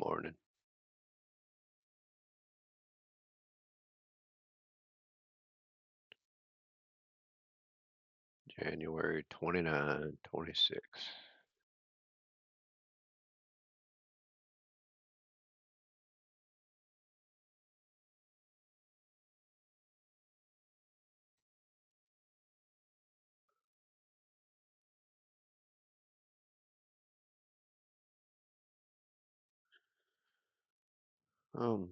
morning. January 29, 26. So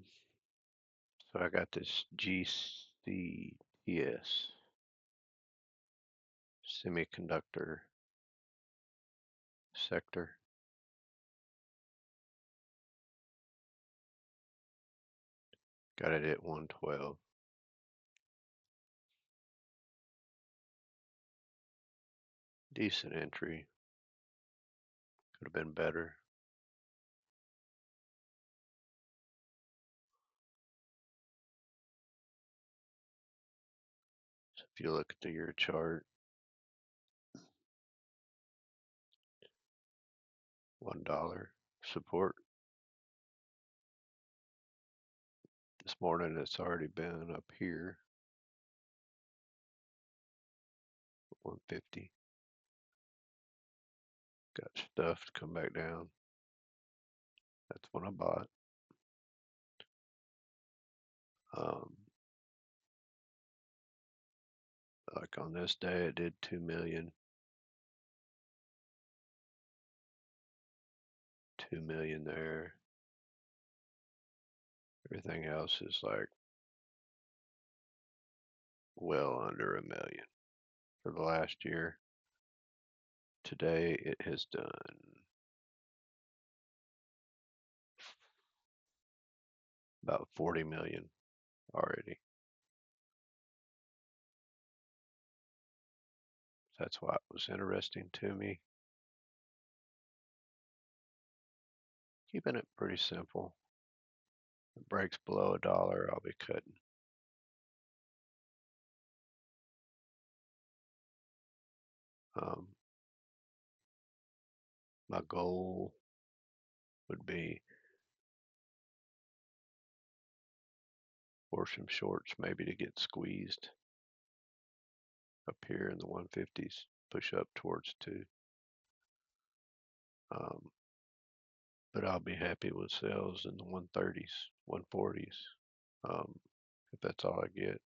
I got this GCTS semiconductor sector. Got it at 112. Decent entry. Could have been better. So if you look at the year chart, $1 support. This morning it's already been up here, 150. Got stuff to come back down. That's when I bought. Like on this day, it did 2 million. 2 million there. Everything else is like well under a million for the last year. Today it has done about 40 million already. That's why it was interesting to me. Keeping it pretty simple. If it breaks below $1, I'll be cutting. My goal would be for some shorts maybe to get squeezed up here in the 150s, push up towards 2. But I'll be happy with sales in the 130s, 140s, if that's all I get.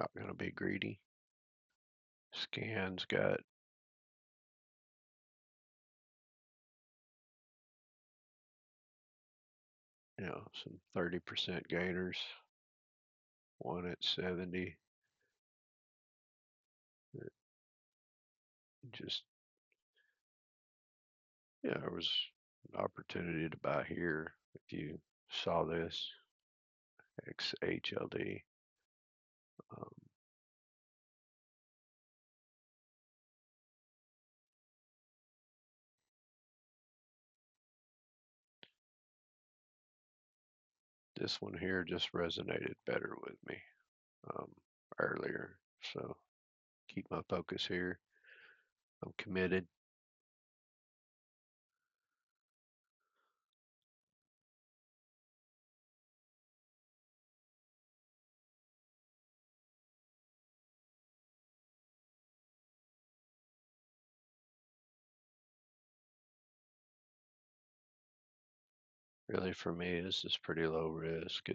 Not going to be greedy. Scan's got some 30% gainers. One at 70. Just there was an opportunity to buy here. If you saw this XHLD, this one here just resonated better with me earlier. So keep my focus here. I'm committed. Really, for me, this is pretty low risk.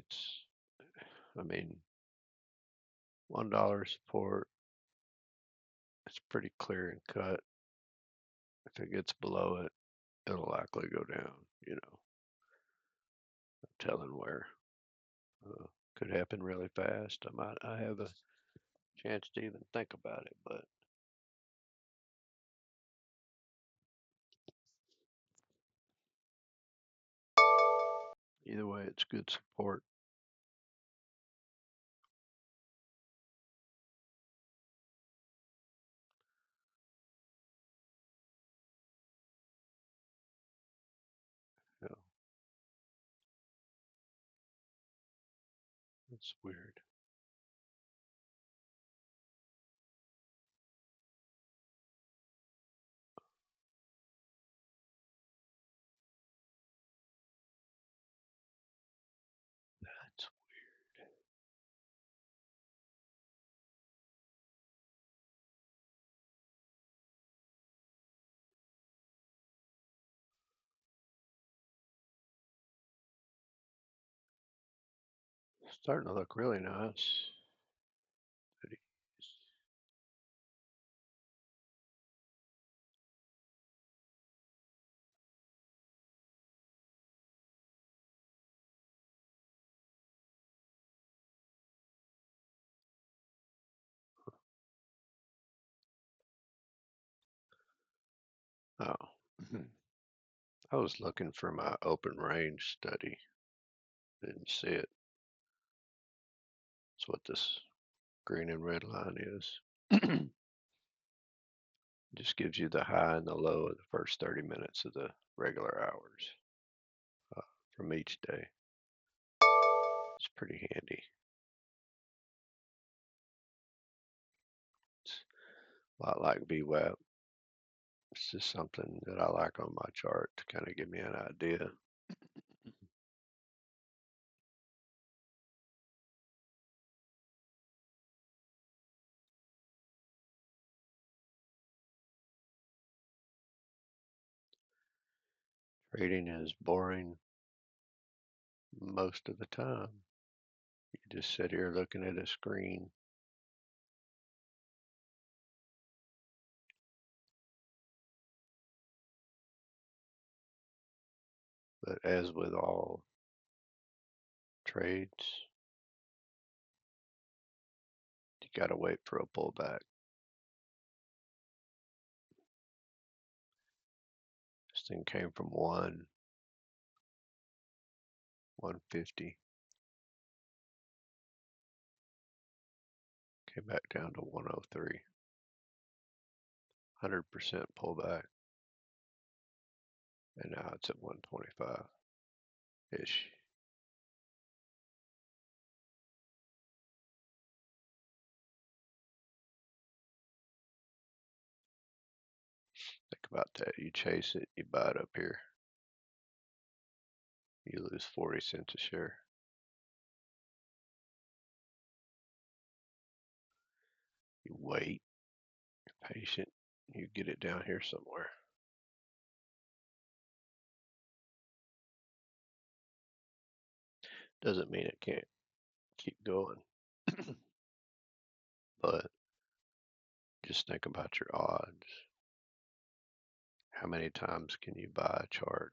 I mean, $1 support. It's pretty clear and cut. If it gets below it, it'll likely go down. No telling where. Could happen really fast. I have a chance to even think about it, but either way, it's good support. It's weird. Starting to look really nice. Oh, I was looking for my open range study. Didn't see it. That's what this green and red line is. Just gives you the high and the low of the first 30 minutes of the regular hours from each day. It's pretty handy. It's a lot like VWAP. It's just something that I like on my chart to kind of give me an idea. Trading is boring most of the time. You just sit here looking at a screen. But as with all trades, you gotta wait for a pullback. This thing came from 150, came back down to 103. 100% pullback, and now it's at 125-ish. Think about that. You chase it, you buy it up here. You lose 40 cents a share. You wait, you're patient, you get it down here somewhere. Doesn't mean it can't keep going. But just think about your odds. How many times can you buy a chart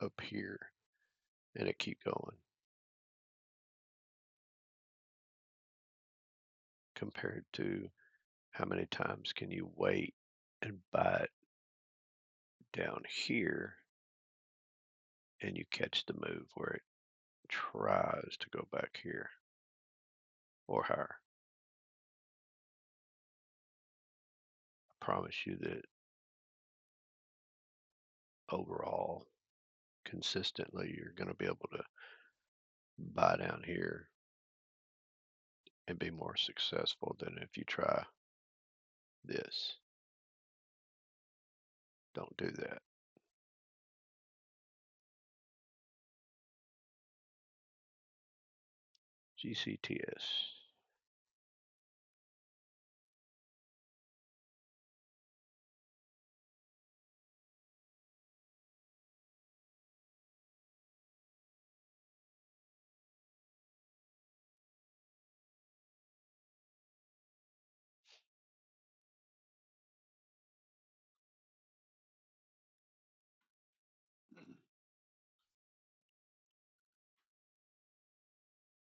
up here and it keep going? Compared to how many times can you wait and buy it down here and you catch the move where it tries to go back here or higher. I promise you that overall, consistently, you're going to be able to buy down here and be more successful than if you try this. Don't do that. GCTS.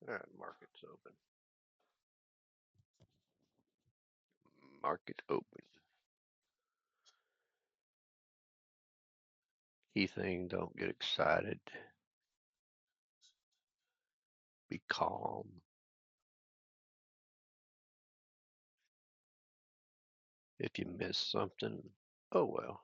All right, market's open. Market open. Key thing, don't get excited. Be calm. If you miss something, oh well.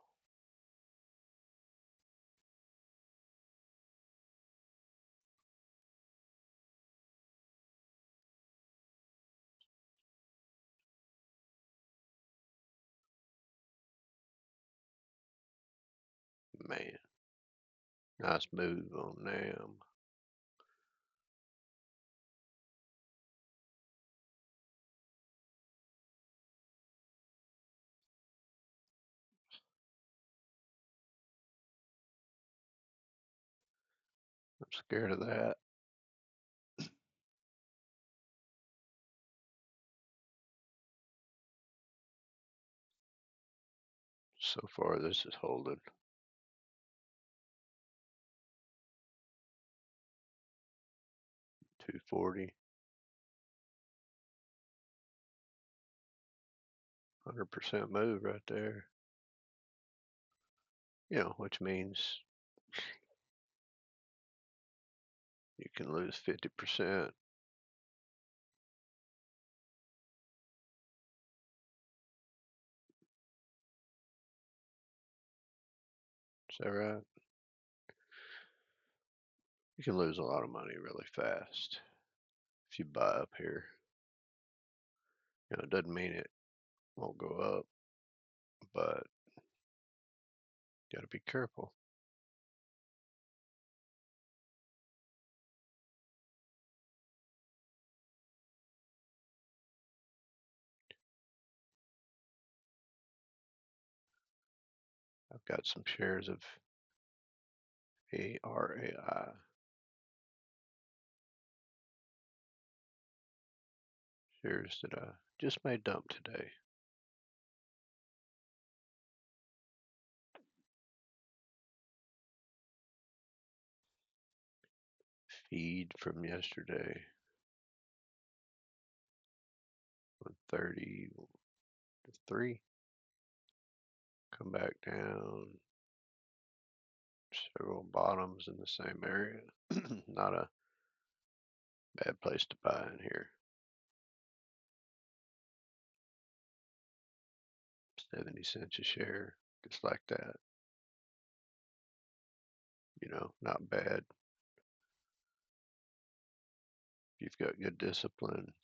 Man, nice move on them. I'm scared of that. So far, this is holding. $240, 100% move right there. Which means you can lose 50%. Is that right? You can lose a lot of money really fast if you buy up here. It doesn't mean it won't go up, but you got to be careful. I've got some shares of ARAI, shares that I just made dump today. Feed from yesterday, 133. Come back down, several bottoms in the same area. Not a bad place to buy in here. 70 cents a share, just like that. Not bad. If you've got good discipline,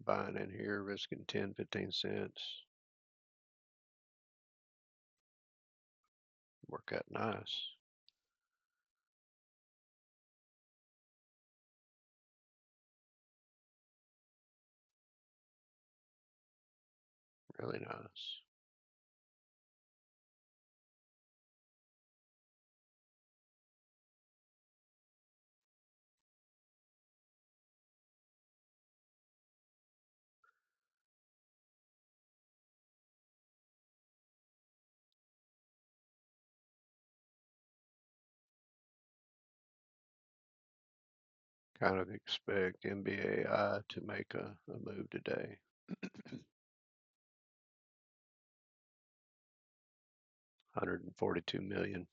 buying in here, risking 10, 15 cents, work out nice. Really nice. Kind of expect MBAI to make a move today. 142 million.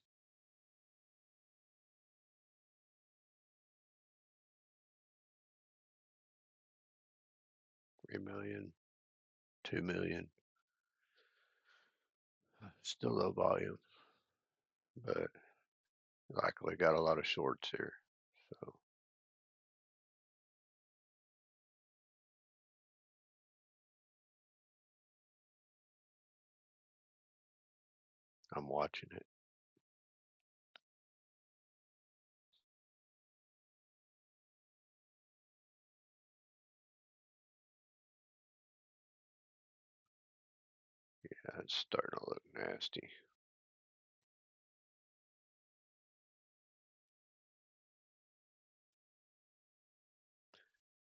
3 million, 2 million. Still low volume, but likely got a lot of shorts here. So I'm watching it. Yeah, it's starting to look nasty.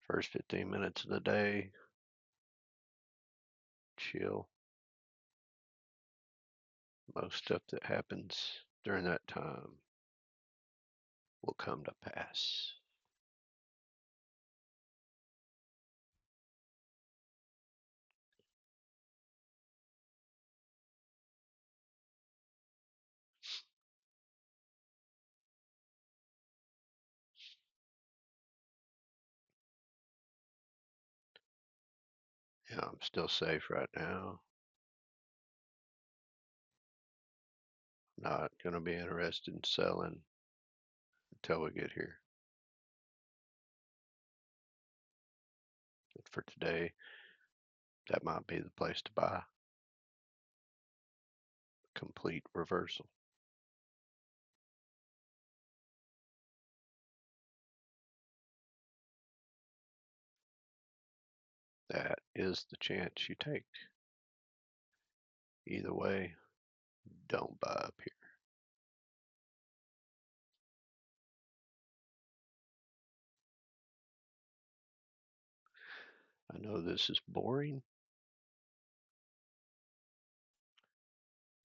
First 15 minutes of the day, chill. Most stuff that happens during that time will come to pass. Yeah, I'm still safe right now. Not going to be interested in selling until we get here. For today, that might be the place to buy. Complete reversal. That is the chance you take. Either way, don't buy up here. I know this is boring,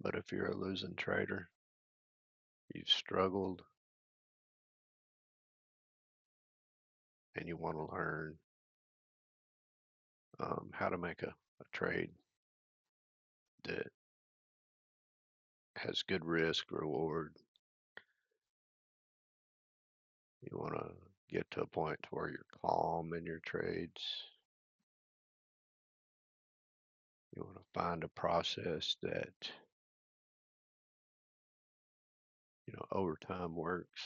but if you're a losing trader, you've struggled, and you want to learn how to make a trade that has good risk reward, you want to get to a point to where you're calm in your trades. You want to find a process that, over time works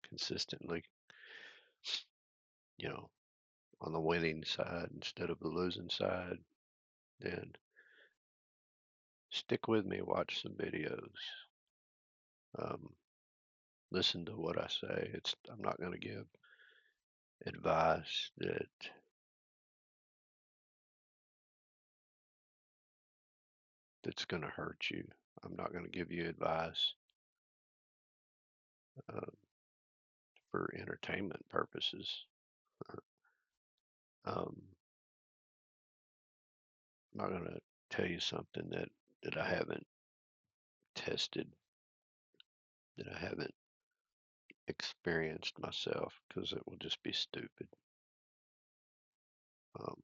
consistently, you know, on the winning side instead of the losing side. Then stick with me, watch some videos, um, listen to what I say. I'm not going to give advice that's going to hurt you. I'm not going to give you advice uh, for entertainment purposes. Um, I'm not going to tell you something that I haven't tested, that I haven't experienced myself, because it will just be stupid. Um,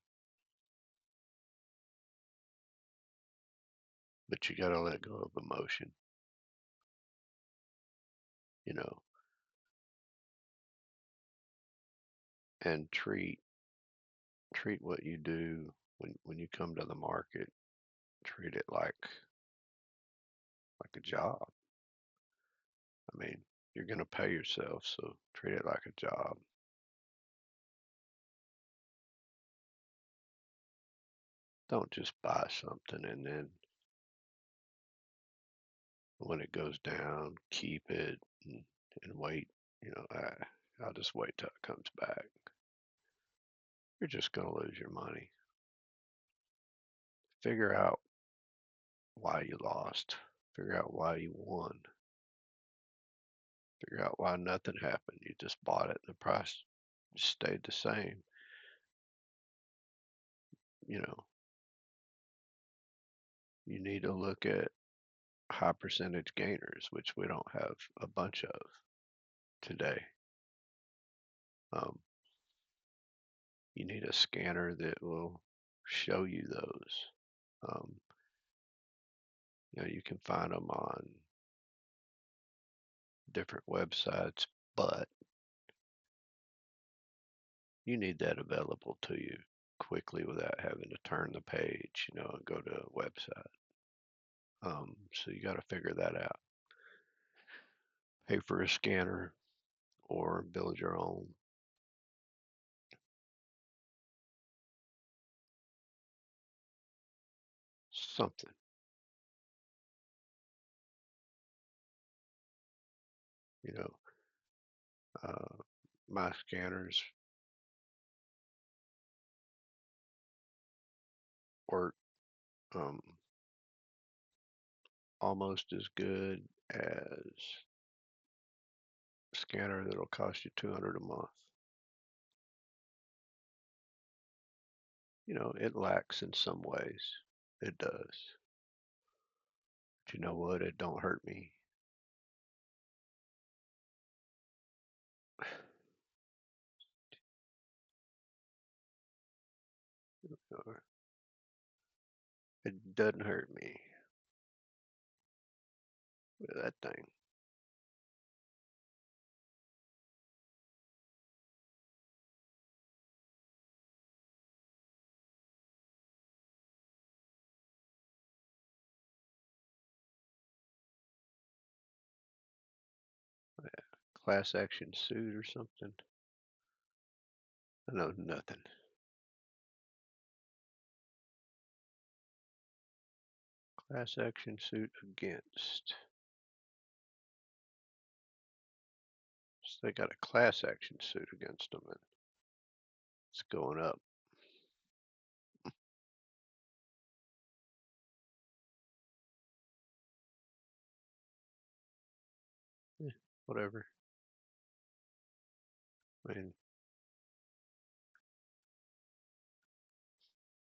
but you got to let go of emotion, you know, and treat what you do when you come to the market, treat it like a job. I mean, you're going to pay yourself, so treat it like a job. Don't just buy something and then when it goes down, keep it and wait. I'll just wait till it comes back. You're just going to lose your money. Figure out why you lost. Figure out why you won. Figure out why nothing happened. You just bought it and the price just stayed the same. You know, you need to look at high percentage gainers, which we don't have a bunch of today. Um, you need a scanner that will show you those. Um, you can find them on different websites, but you need that available to you quickly without having to turn the page, and go to a website. So you got to figure that out. Pay for a scanner or build your own. Something. You know, my scanners work um, almost as good as a scanner that'll cost you $200 a month. It lacks in some ways. It does. But you know what? It don't hurt me. Or it doesn't hurt me with that thing. Class action suit or something. I know nothing. Class action suit against. So they got a class action suit against them, and it's going up. Whatever. I mean,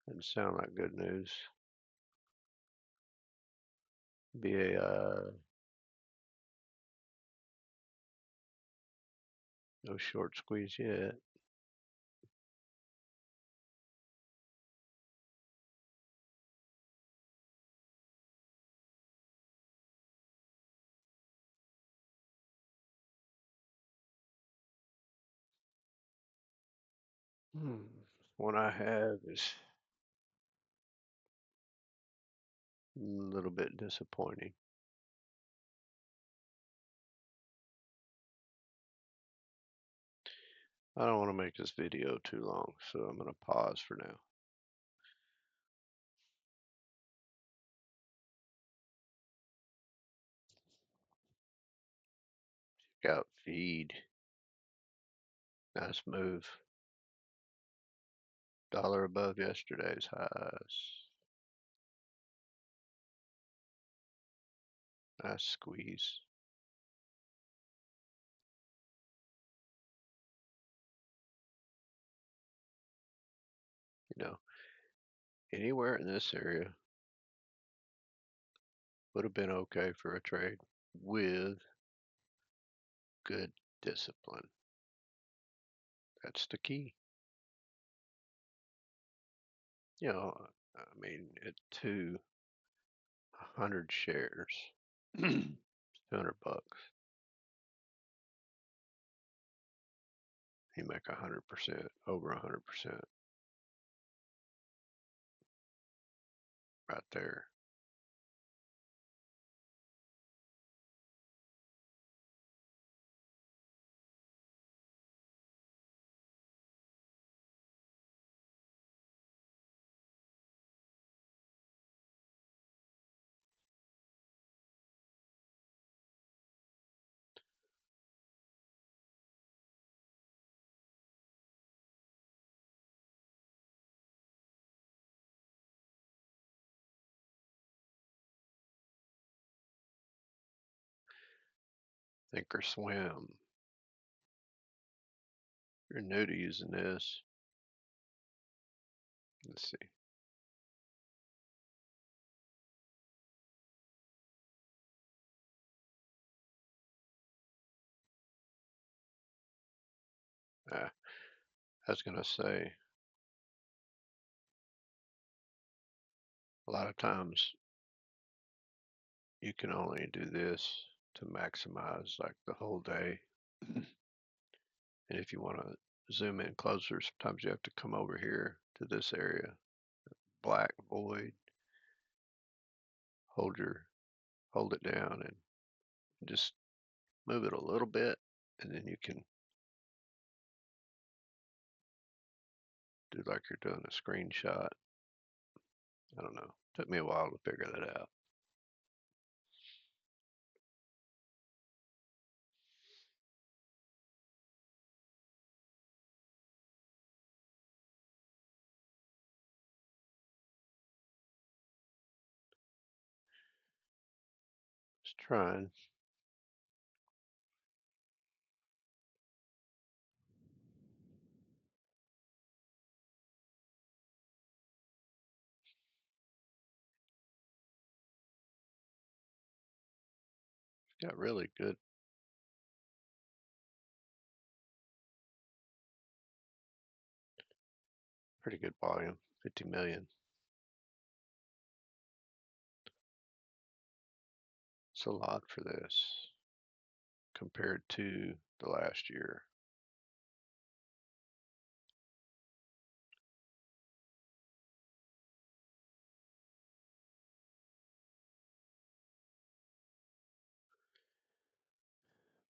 Doesn't sound like good news. Be a no short squeeze yet. What I have is a little bit disappointing. I don't want to make this video too long, so I'm going to pause for now. Check out feed. Nice move. Dollar above yesterday's highs. Nice squeeze. You know, anywhere in this area would have been okay for a trade with good discipline. That's the key. You know, I mean, at 200 shares, 200 bucks, you make 100%, over 100% right there. Think or swim. If you're new to using this, let's see. I was going to say, a lot of times you can only do this to maximize like the whole day. And if you want to zoom in closer, sometimes you have to come over here to this area, black void, hold it down and just move it a little bit, and then you can do like you're doing a screenshot. I don't know. Took me a while to figure that out. Just trying. Got really good. Pretty good volume. 50 million. It's a lot for this compared to the last year.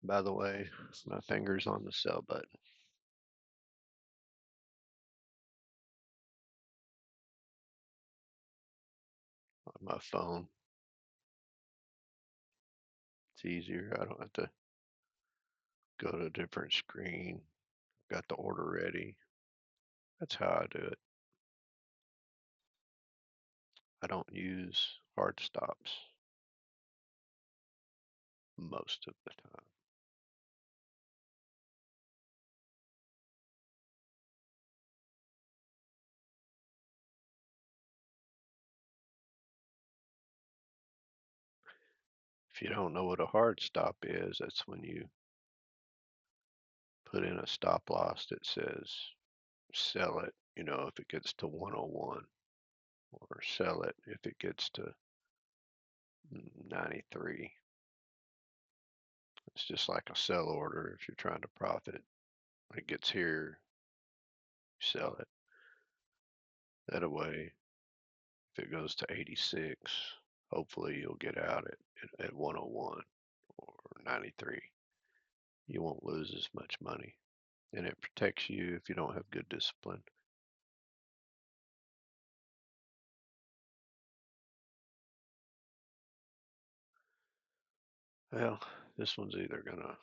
By the way, my finger's on the sell button on my phone. It's easier. I don't have to go to a different screen. Got the order ready. That's how I do it. I don't use hard stops most of the time. If you don't know what a hard stop is, that's when you put in a stop loss that says sell it, if it gets to 101, or sell it if it gets to 93. It's just like a sell order if you're trying to profit. When it gets here, sell it. That way, if it goes to 86, hopefully you'll get out at 101 or 93. You won't lose as much money. And it protects you if you don't have good discipline. Well, this one's either going to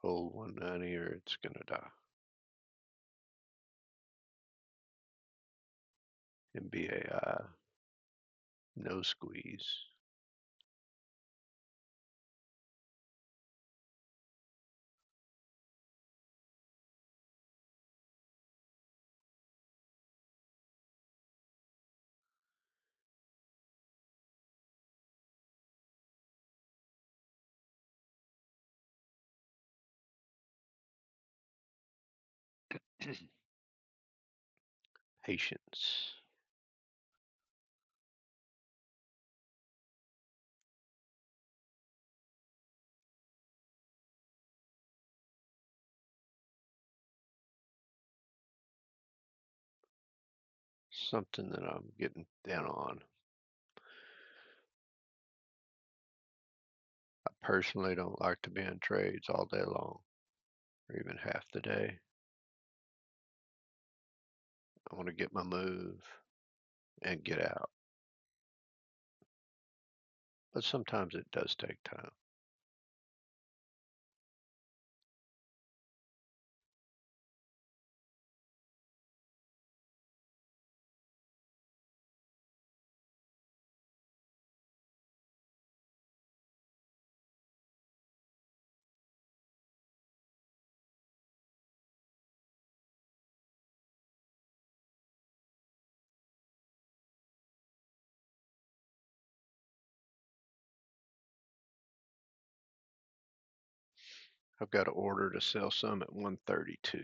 hold 190 or it's going to die. MBAI, no squeeze. Patience. Something that I'm getting down on. I personally don't like to be in trades all day long, or even half the day. I want to get my move and get out. But sometimes it does take time. I've got an order to sell some at 132.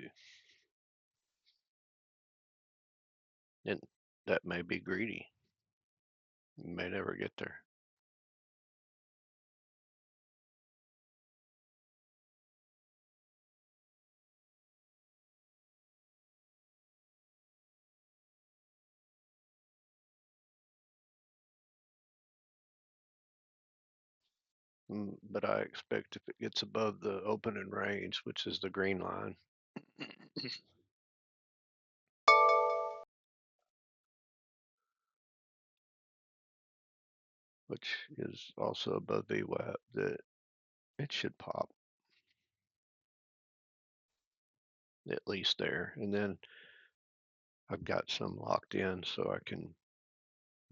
And that may be greedy. You may never get there. But I expect if it gets above the opening range, which is the green line, which is also above VWAP, that it should pop at least there. And then I've got some locked in so I can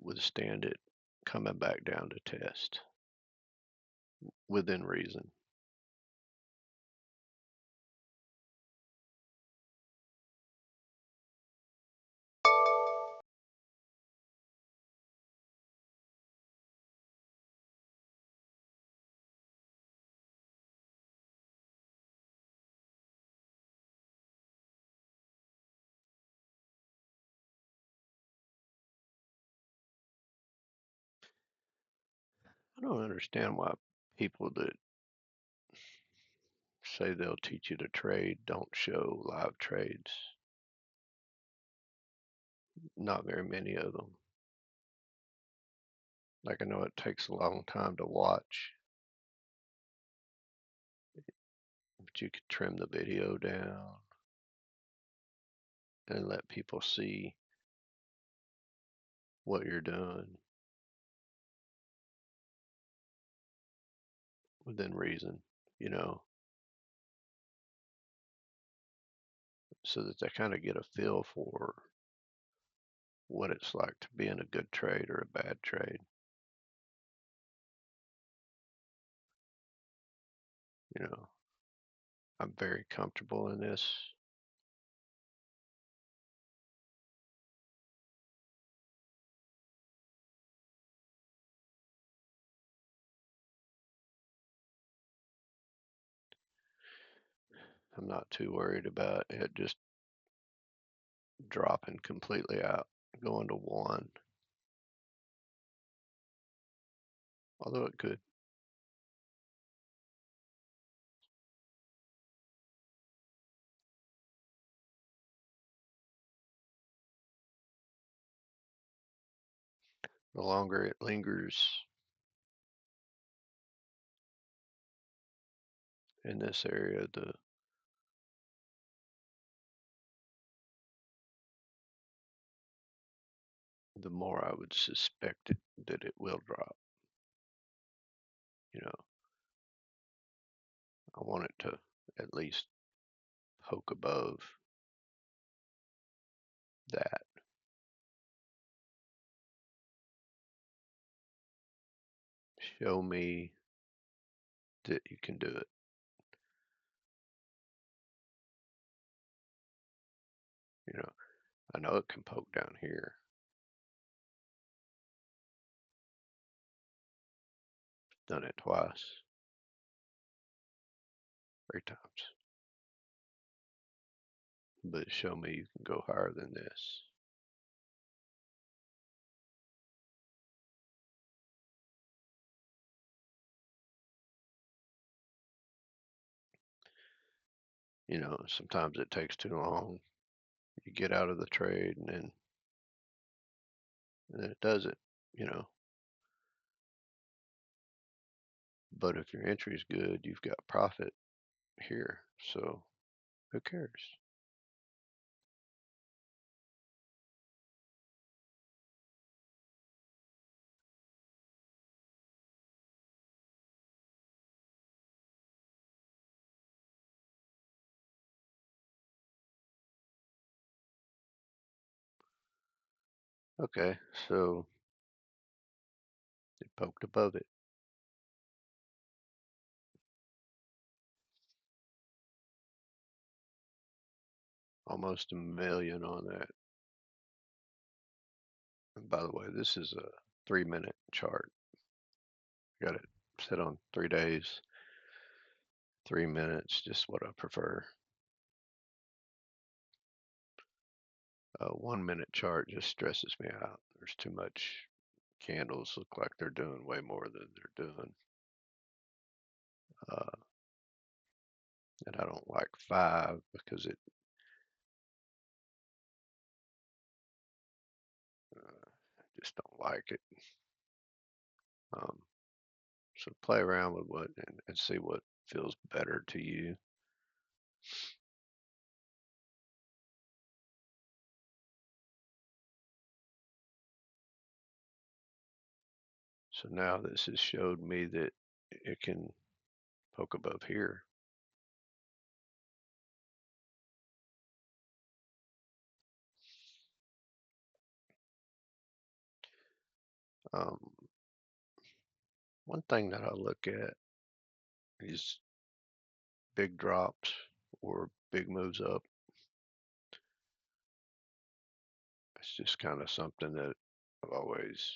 withstand it coming back down to test within reason. I don't understand why people that say they'll teach you to trade don't show live trades. Not very many of them. Like, I know it takes a long time to watch, but you could trim the video down and let people see what you're doing within reason, you know, so that they kind of get a feel for what it's like to be in a good trade or a bad trade. You know, I'm very comfortable in this. I'm not too worried about it just dropping completely out, going to 1, although it could. The longer it lingers in this area, the more I would suspect that it will drop. You know, I want it to at least poke above that. Show me that you can do it. You know, I know it can poke down here. Done it twice, 3 times. But show me you can go higher than this. You know, sometimes it takes too long. You get out of the trade and then it does it, you know. But if your entry's good, you've got profit here. So who cares? Okay, so it poked above it. Almost a million on that. And by the way, this is a 3-minute chart. Got it set on 3 days, 3 minutes, just what I prefer. A 1-minute chart just stresses me out. There's too much candles look like they're doing way more than they're doing. Uh, and I don't like 5 because I just don't like it. Um, so play around with what and see what feels better to you. So now this has showed me that it can poke above here. Um, one thing that I look at is big drops or big moves up. It's just kind of something that I've always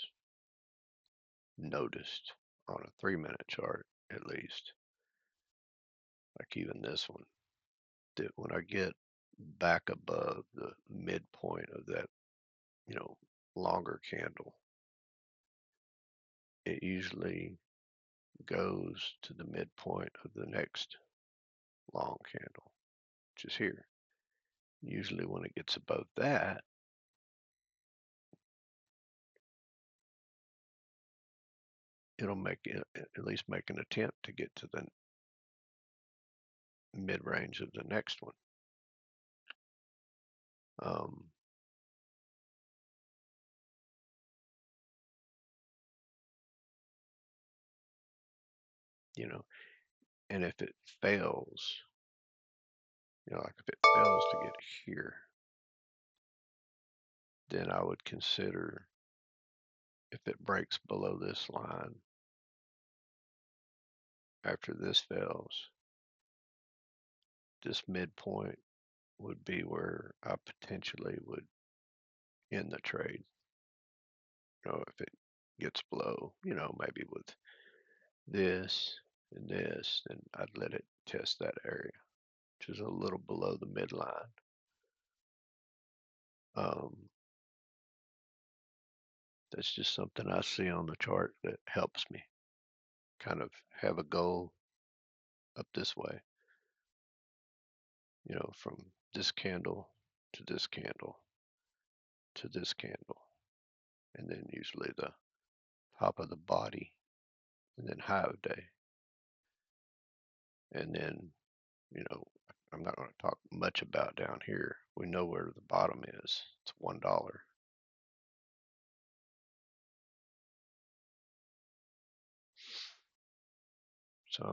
noticed on a 3-minute chart, at least. Like even this one, that when I get back above the midpoint of that, you know, longer candle, it usually goes to the midpoint of the next long candle, which is here. Usually when it gets above that, it'll make it, at least make an attempt to get to the mid-range of the next one. Um, you know, and if it fails, you know, like if it fails to get here, then I would consider if it breaks below this line after this fails, this midpoint would be where I potentially would end the trade. You know, if it gets below, you know, maybe with this and this, then I'd let it test that area. which is a little below the midline. That's just something I see on the chart that helps me kind of have a goal up this way, from this candle to this candle to this candle, and then usually the top of the body, and then high of day. And then, you know, I'm not going to talk much about down here. We know where the bottom is. It's $1. So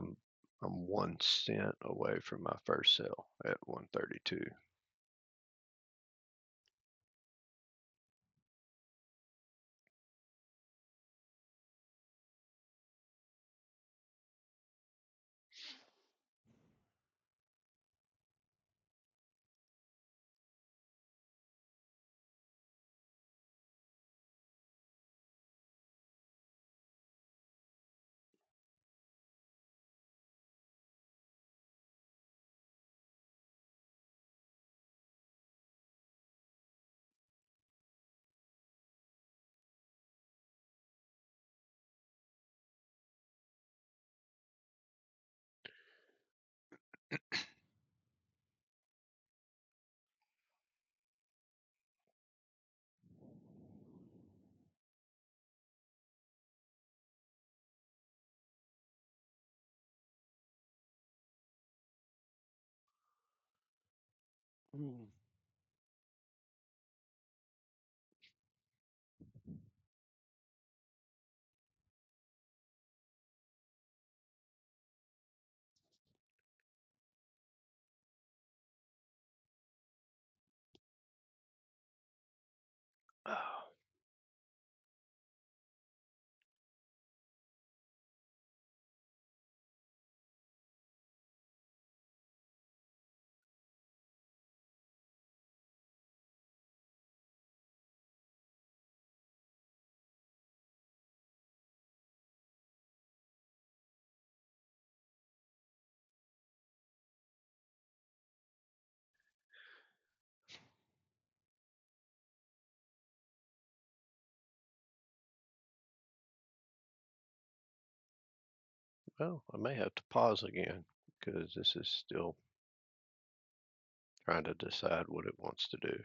I'm 1 cent away from my first sell at 132. Mm. Oh, well, I may have to pause again because this is still trying to decide what it wants to do.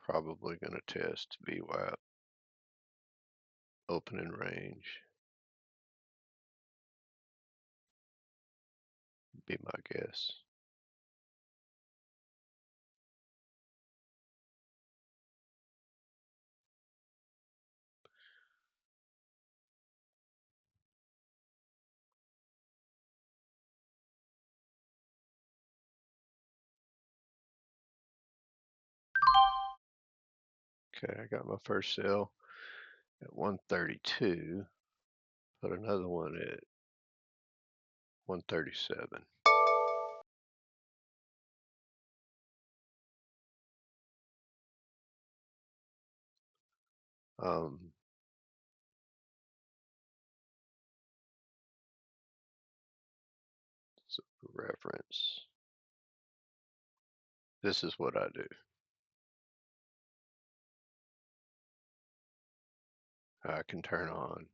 Probably going to test VWAP opening range, be my guess. Okay, I got my first sell at 132. Put another one at 137. Um, so for reference, this is what I do. I can turn on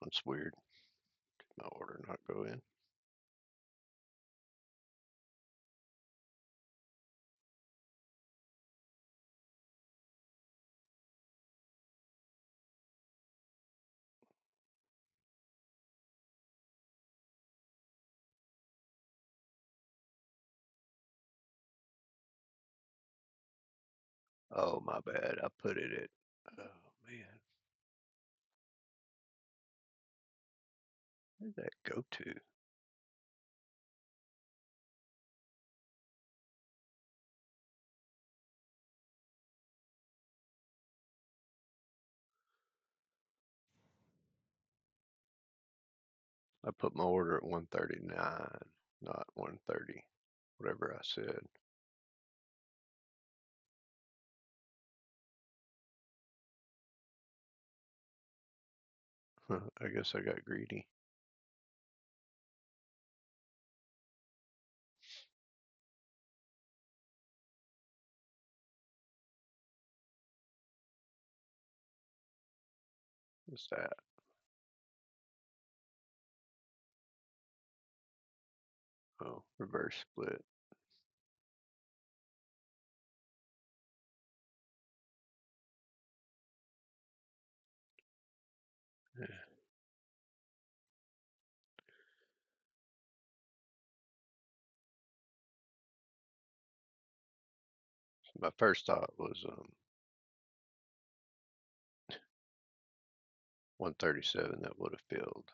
That's weird. Did my order not go in? Oh, my bad. I put it at, oh man, where did that go to? I put my order at 139, not 130, whatever I said. I guess I got greedy. What's that? Oh, reverse split. Yeah. My first thought was 137 that would have filled.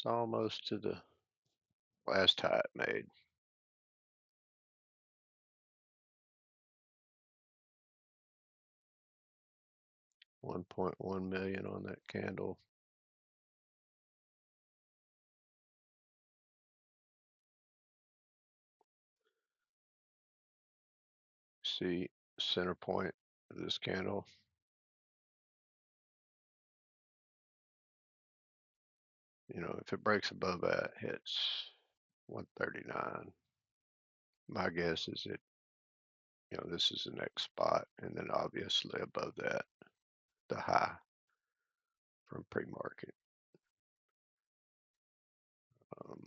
It's almost to the last high it made. 1.1 million on that candle. See center point of this candle. If it breaks above that, hits 139. My guess is this is the next spot, and then obviously above that, the high from pre-market. Um,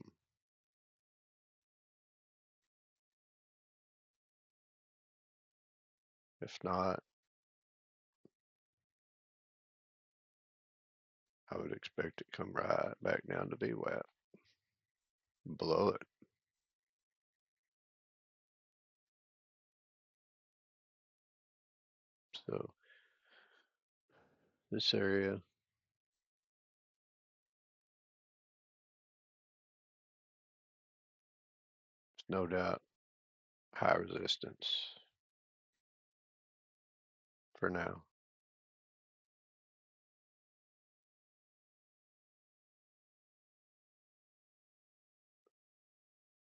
if not, I would expect it come right back down to VWAP, below it. So this area is no doubt high resistance for now.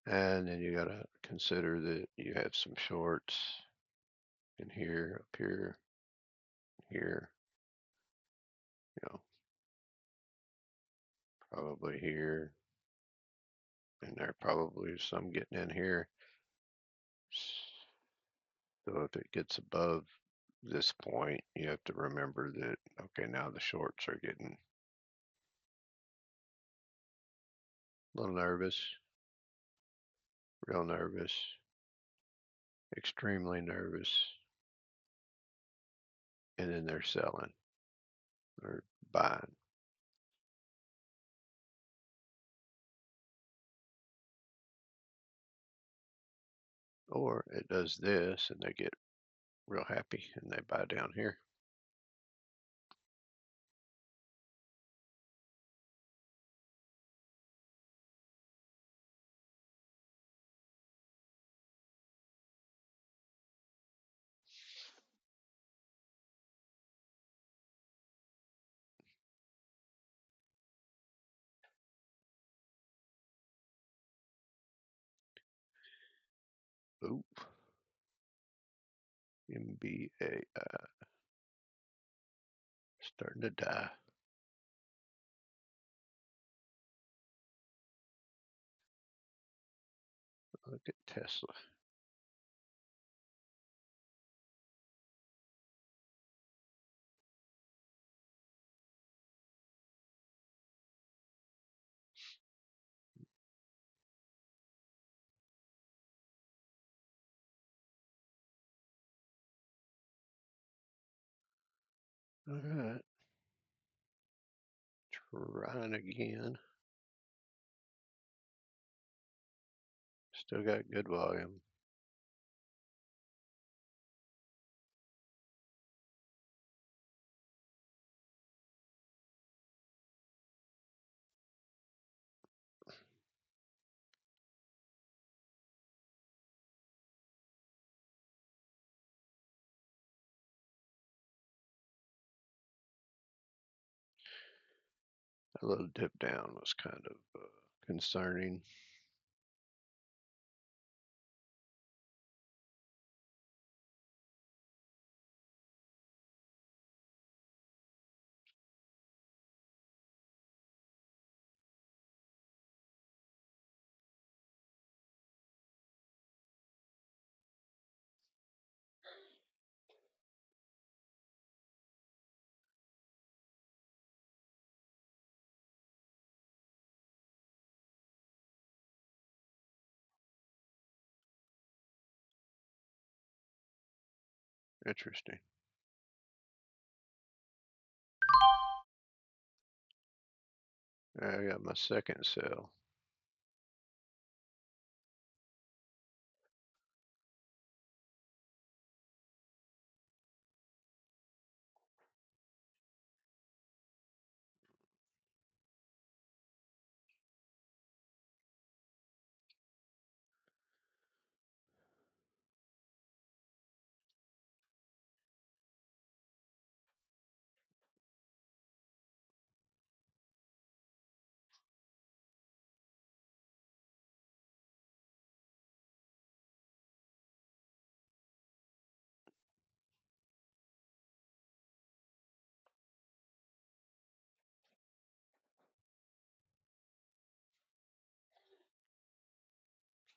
And then you got to consider that you have some shorts in here, up here, here, probably here, and there probably some getting in here. So if it gets above this point, you have to remember that, okay, now the shorts are getting a little nervous, real nervous, extremely nervous, and then they're selling or buying. Or it does this and they get real happy and they buy down here. Oop. MBA starting to die. Look at Tesla. All right, trying again. Still got good volume. A little dip down was kind of concerning. Interesting. I got my second sell.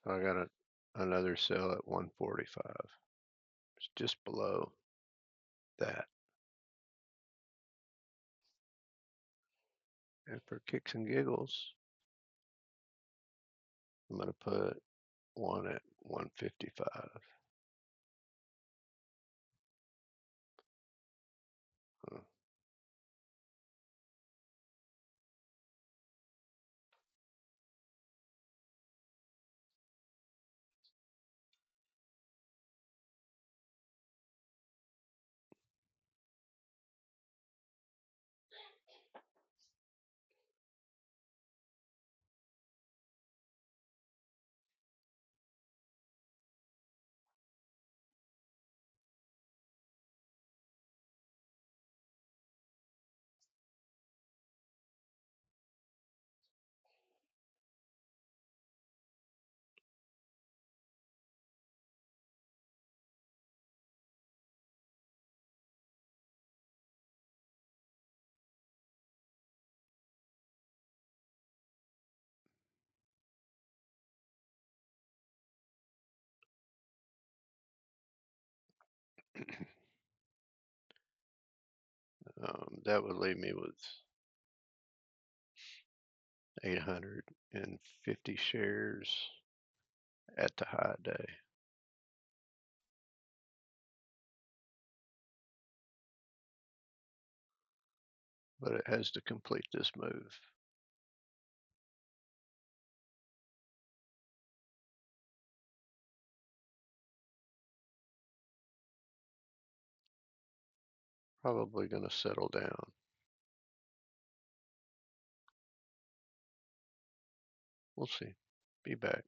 I got another sell at 145. It's just below that. And for kicks and giggles, I'm going to put one at 155. Huh. That would leave me with 850 shares at the high day. But it has to complete this move. Probably going to settle down. We'll see. Be back.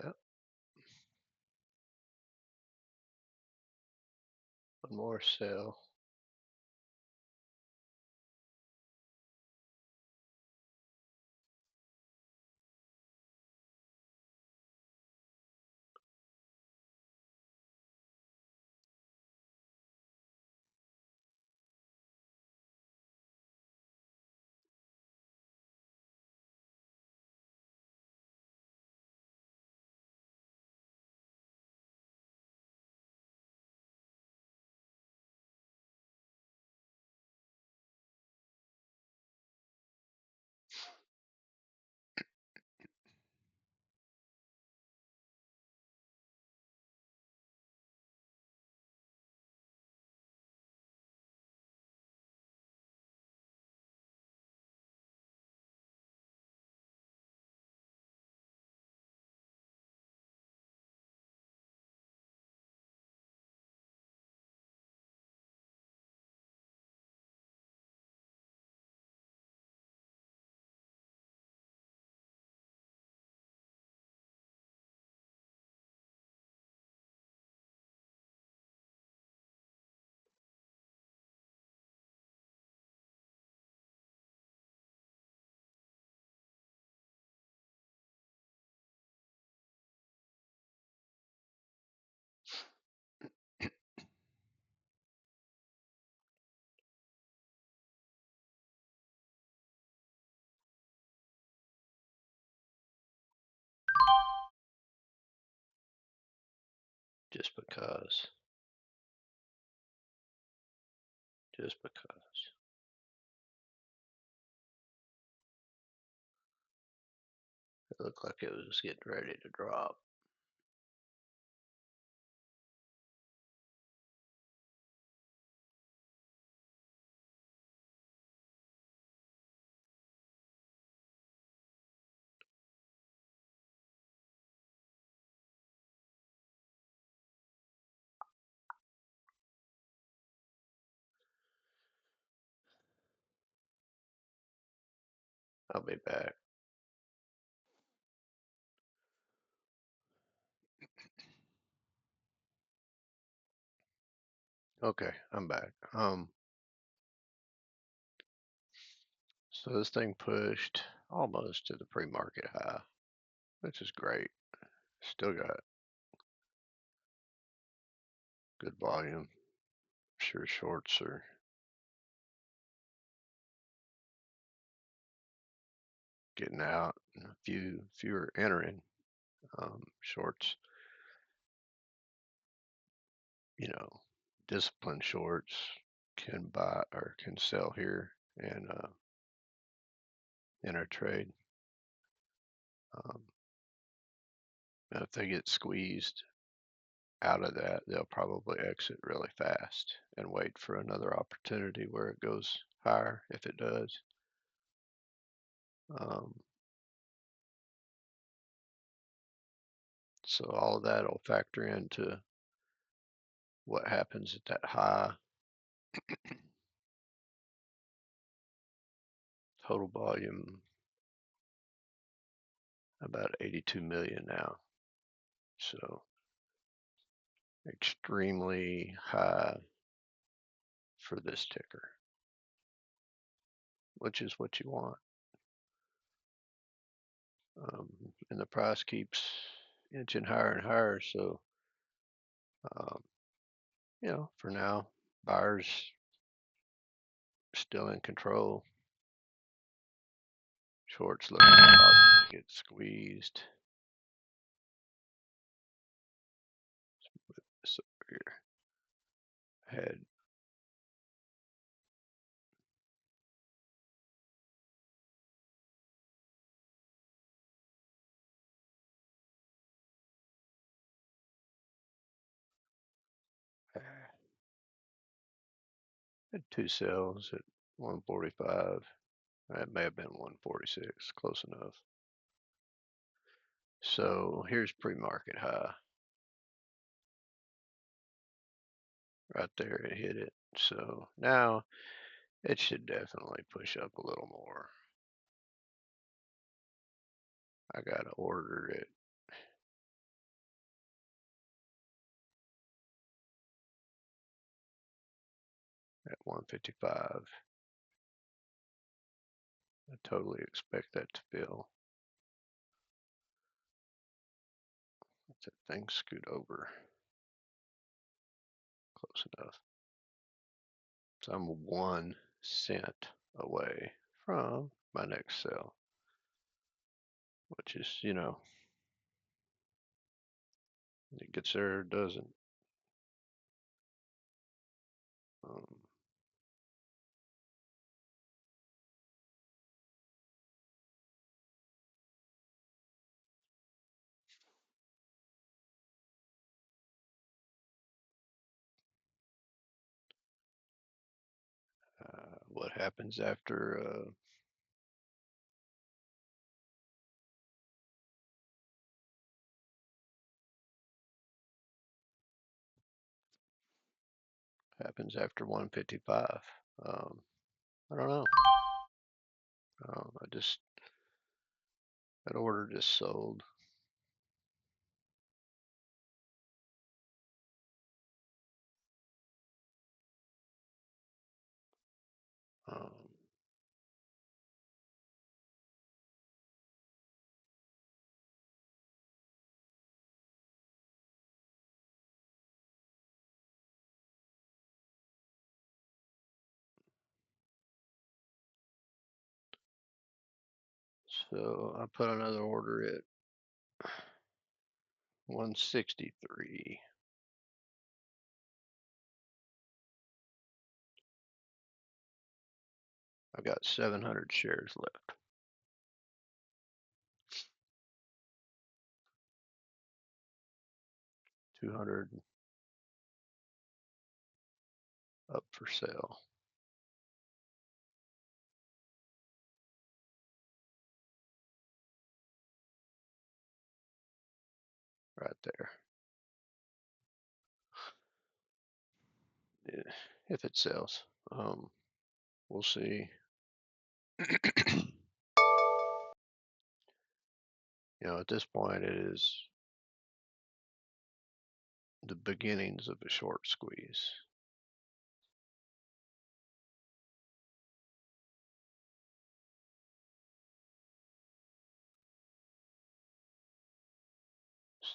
Yep. One more cell. Just because. Just because. It looked like it was getting ready to drop. I'll be back. Okay, I'm back. So this thing pushed almost to the pre-market high, which is great. Still got good volume. Sure, shorts are getting out and a fewer entering. Shorts, disciplined shorts can buy or can sell here and enter trade. And if they get squeezed out of that, they'll probably exit really fast and wait for another opportunity where it goes higher if it does. Um, so all of that will factor into what happens at that high. Total volume about 82 million now. So extremely high for this ticker. which is what you want. And the price keeps inching higher and higher. So, um, for now, buyers still in control. Shorts looking to possibly get squeezed. So here, had had two sales at 145. That may have been 146, close enough. So here's pre-market high. Right there, it hit it. So now it should definitely push up a little more. I got to order it at 155. I totally expect that to fill. Let that thing scoot over close enough. So I'm 1 cent away from my next sell, which is, it gets there or doesn't. Um, what happens after 155? I don't know. That order just sold. Um, so I put another order at 163. I've got 700 shares left. 200 up for sale. Right there. Yeah, if it sells. We'll see. At this point, it is the beginnings of a short squeeze.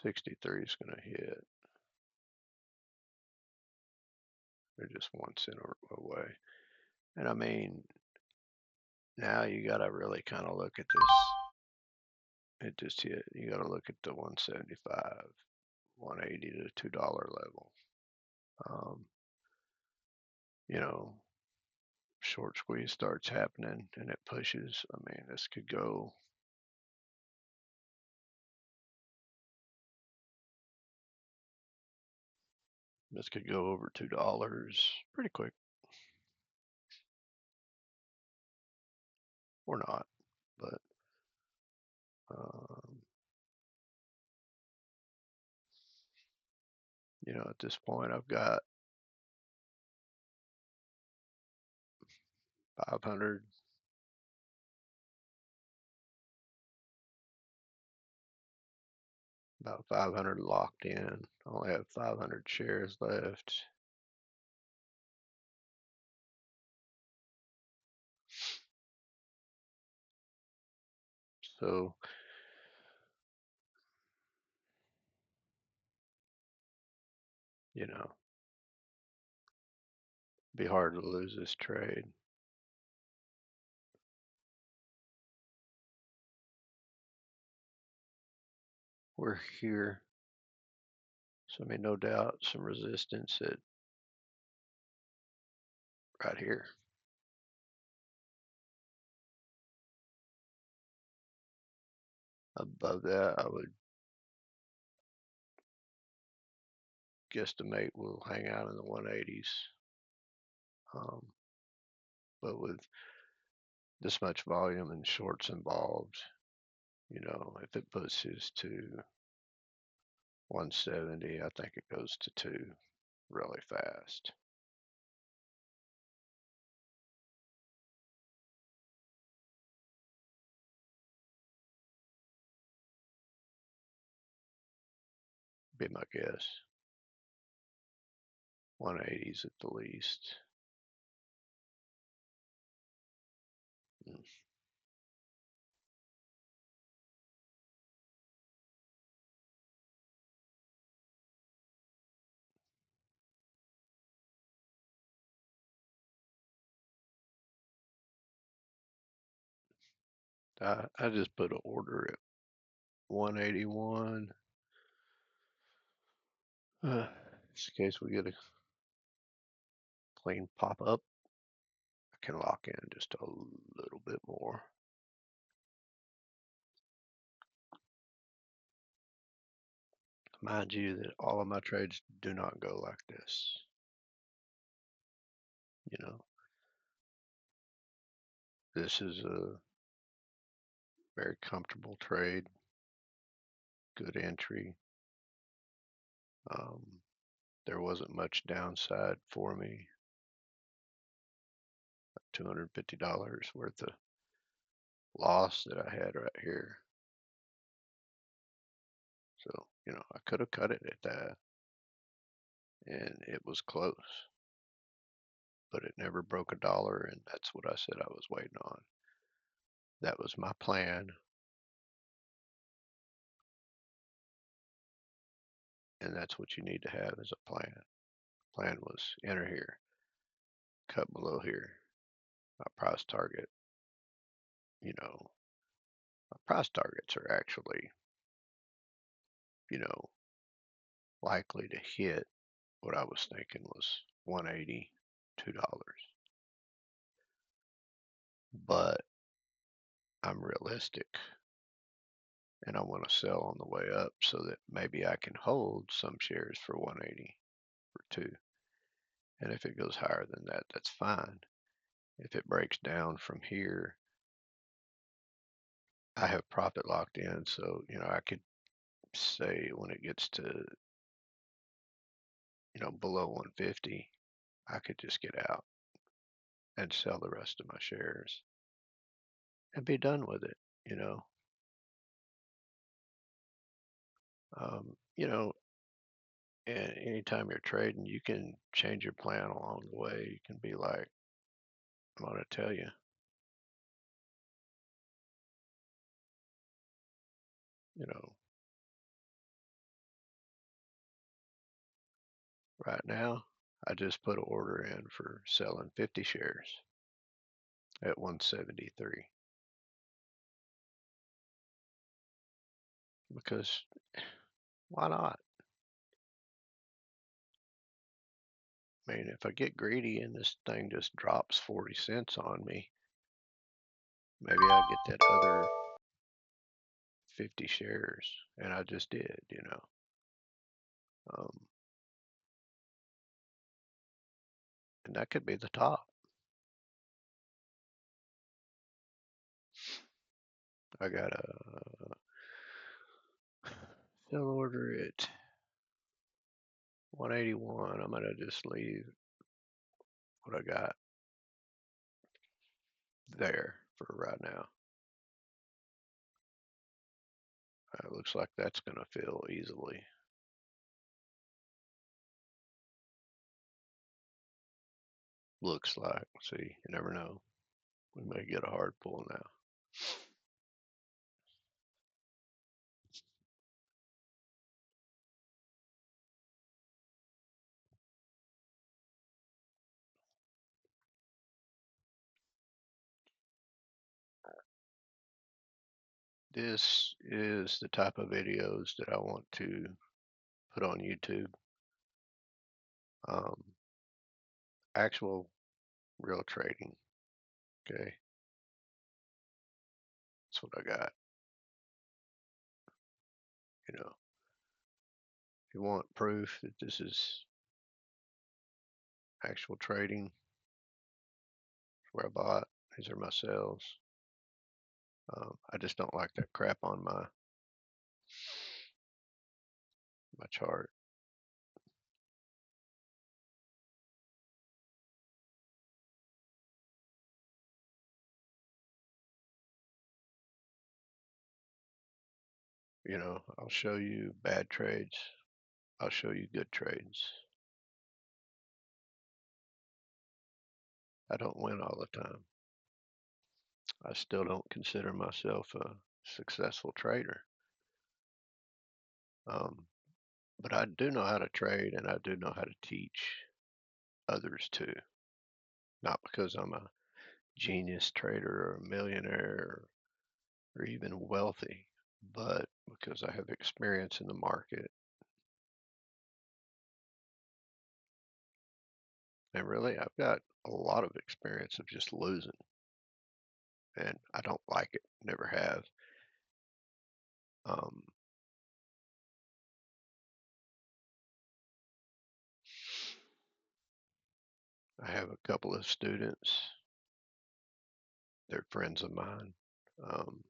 '63 is going to hit. They're just 1 cent away. And I mean, now you got to really kind of look at this. It just hit. You got to look at the 175, 180 to $2 level. Um, you know, short squeeze starts happening and it pushes. I mean, this could go. This could go over $2 pretty quick, or not. But um, at this point, I've got 500. About 500 locked in. I only have 500 shares left. So, you know, be hard to lose this trade. We're here. So, I mean, no doubt some resistance at right here. Above that, I would guesstimate we'll hang out in the 180s. Um, but with this much volume and shorts involved, you know, if it pushes to 170, I think it goes to 2 really fast. Be my guess. 180s at the least. Mm. I just put an order at 181. Just in case we get a clean pop up, I can lock in just a little bit more. Mind you that all of my trades do not go like this. You know, this is a very comfortable trade, good entry. Um, there wasn't much downside for me. $250 worth of loss that I had right here. So, you know, I could have cut it at that, and it was close, but it never broke a dollar, and that's what I said I was waiting on. That was my plan, and that's what you need to have as a plan. Plan was enter here, cut below here. My price target, you know, my price targets are actually, you know, likely to hit what I was thinking was 180, $2. But I'm realistic and I want to sell on the way up so that maybe I can hold some shares for 180 or 2. And if it goes higher than that, that's fine. If it breaks down from here, I have profit locked in. So, you know, I could say when it gets to, you know, below 150, I could just get out and sell the rest of my shares and be done with it, you know. You know, and anytime you're trading, you can change your plan along the way. You can be like, I'm going to tell you, you know, right now, I just put an order in for selling 50 shares at 173 because why not? I mean, if I get greedy and this thing just drops 40 cents on me, maybe I get that other 50 shares. And I just did, you know. Um, and that could be the top. I got a sell order at 181. I'm going to just leave what I got there for right now. It looks like that's going to fill easily. Looks like. See, you never know. We may get a hard pull now. This is the type of videos that I want to put on YouTube. Um, Actual real trading. Okay, that's what I got. You know, if you want proof that this is actual trading, where I bought, these are my sales. I just don't like that crap on my chart. I'll show you bad trades. I'll show you good trades. I don't win all the time. I still don't consider myself a successful trader. Um, but I do know how to trade and I do know how to teach others too. Not because I'm a genius trader or a millionaire or even wealthy, but because I have experience in the market. And really, I've got a lot of experience of just losing, and I don't like it, never have. Um, I have a couple of students, they're friends of mine, um,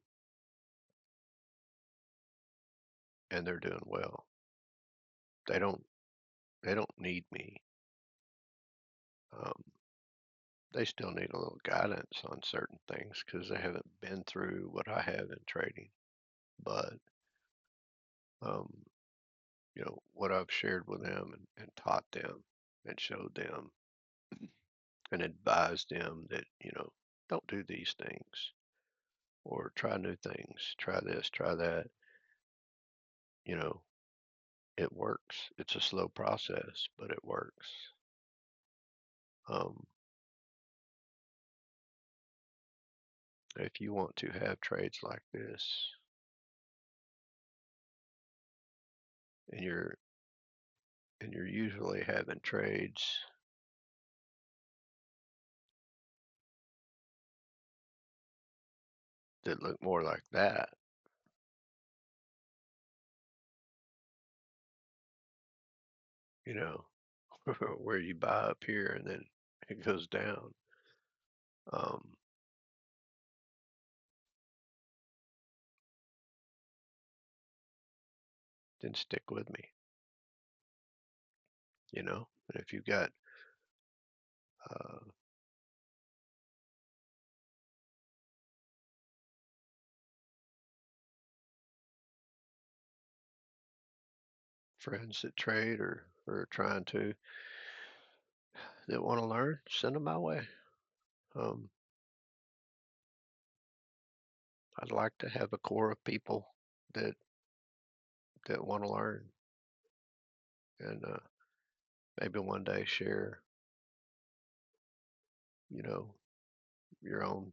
and they're doing well. They don't they don't need me. Um, they still need a little guidance on certain things because they haven't been through what I have in trading. But um, what I've shared with them and taught them and showed them and advised them that don't do these things or try new things, try this, try that. You know, it works. It's a slow process, but it works. Um, if you want to have trades like this, and you're usually having trades that look more like that, you know, where you buy up here and then it goes down. Um, then stick with me, And if you've got uh, friends that trade or are trying to that want to learn, send them my way. Um, I'd like to have a core of people that want to learn and maybe one day share, you know, your own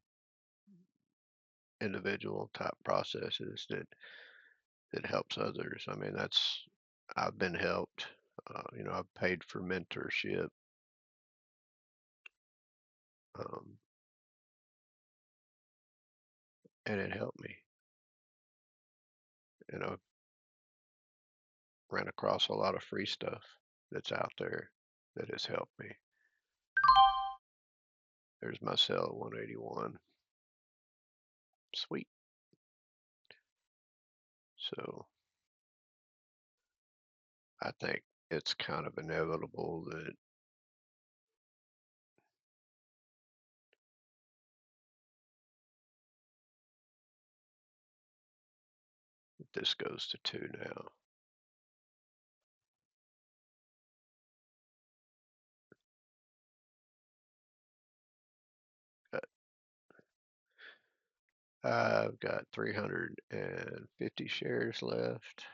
individual type processes that helps others. I mean, I've been helped. I've paid for mentorship, um, and it helped me. And I've ran across a lot of free stuff that's out there that has helped me. There's my cell at 181. Sweet. So I think it's kind of inevitable that this goes to 2 now. I've got 350 shares left.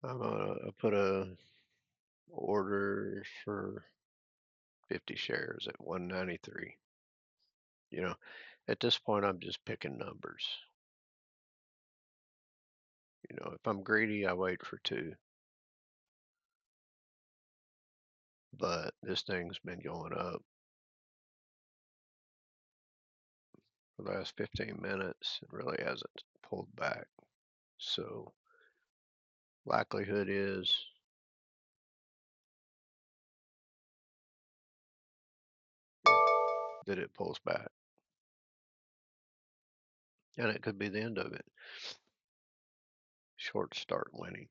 I'm gonna put a order for 50 shares at 193. You know, at this point, I'm just picking numbers. If I'm greedy, I wait for two. But this thing's been going up for the last 15 minutes. It really hasn't pulled back. So likelihood is that it pulls back. And it could be the end of it. Shorts start winning.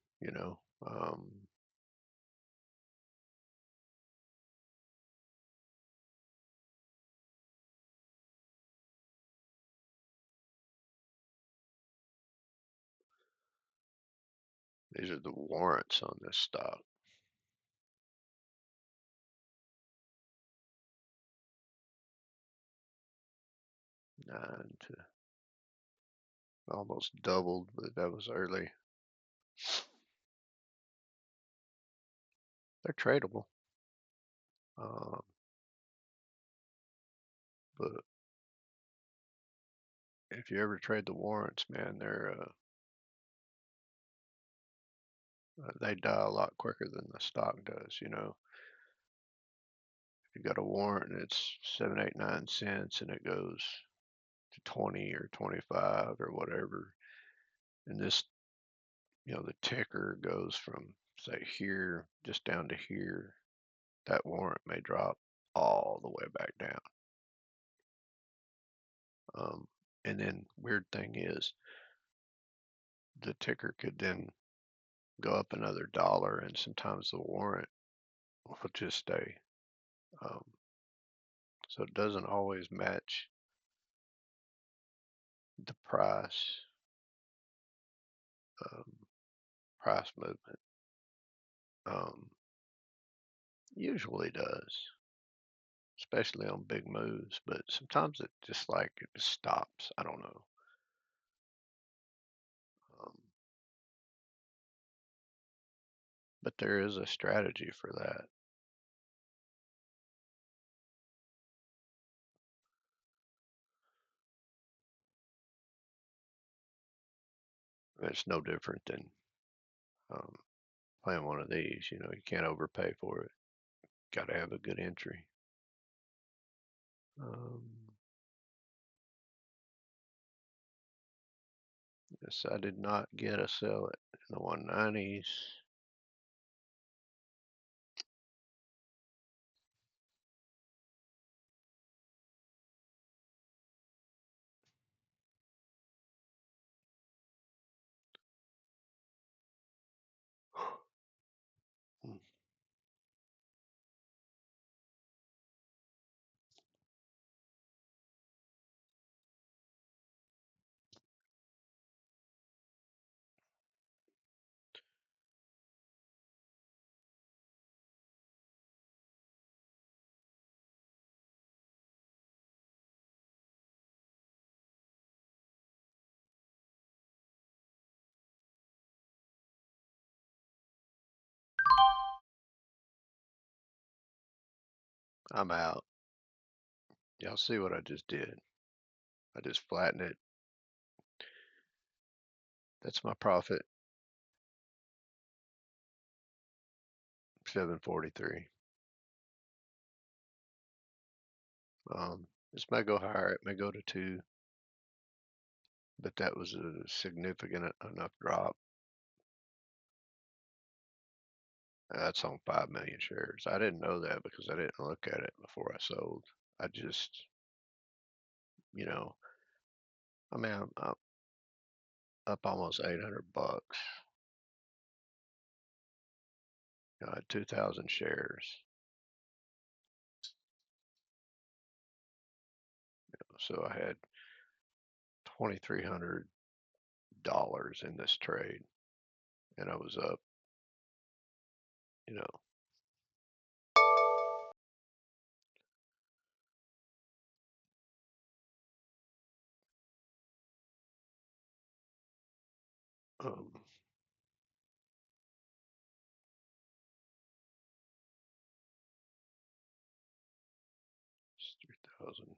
These are the warrants on this stock. Nine to almost doubled, but that was early. They're tradable. Um, but if you ever trade the warrants, man, they die a lot quicker than the stock does. If you got a warrant and it's 7, 8, 9 cents and it goes to 20 or 25 or whatever, and the ticker goes from say here just down to here, that warrant may drop all the way back down. And then weird thing is the ticker could then go up another dollar, and sometimes the warrant will just stay. Um, so it doesn't always match the um, price movement. Um, Usually does, especially on big moves, but sometimes it just stops. I don't know. Um, but there is a strategy for that. It's no different than um, playing one of these. You can't overpay for it. Got to have a good entry. Um, yes, I did not get a sell it in the 190s. I'm out. Y'all see what I just did? I just flattened it. That's my profit. 743. This may go higher. It may go to 2, but that was a significant enough drop. That's on 5 million shares. I didn't know that because I didn't look at it before I sold. I just, you know, I mean, I'm up almost 800 bucks. 2,000 shares. So I had $2,300 in this trade, and I was up, you know, um, 2000.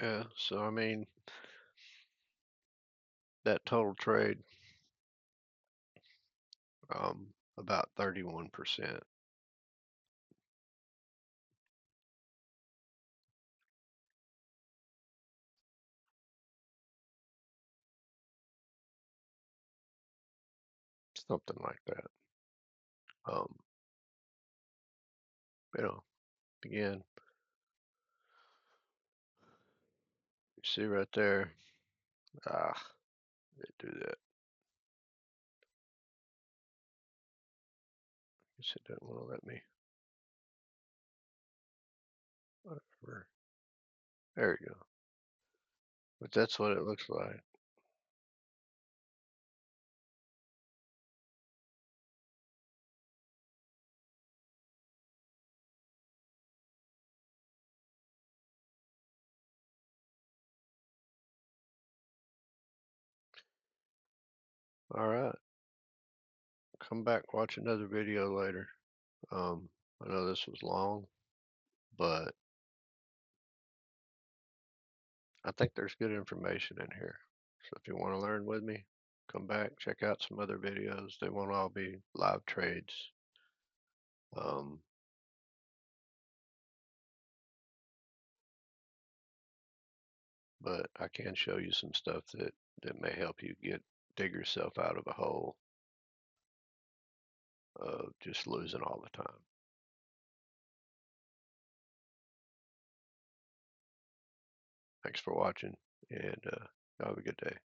Yeah, so I mean, that total trade, about 31%, something like that. Um, you know, again, you see right there, they do that. Guess it doesn't want to let me. Whatever. There you go. But that's what it looks like. All right. Come back, watch another video later. I know this was long, but I think there's good information in here. So if you want to learn with me, come back, check out some other videos. They won't all be live trades. Um, but I can show you some stuff that may help you dig yourself out of a hole of just losing all the time. Thanks for watching, and have a good day.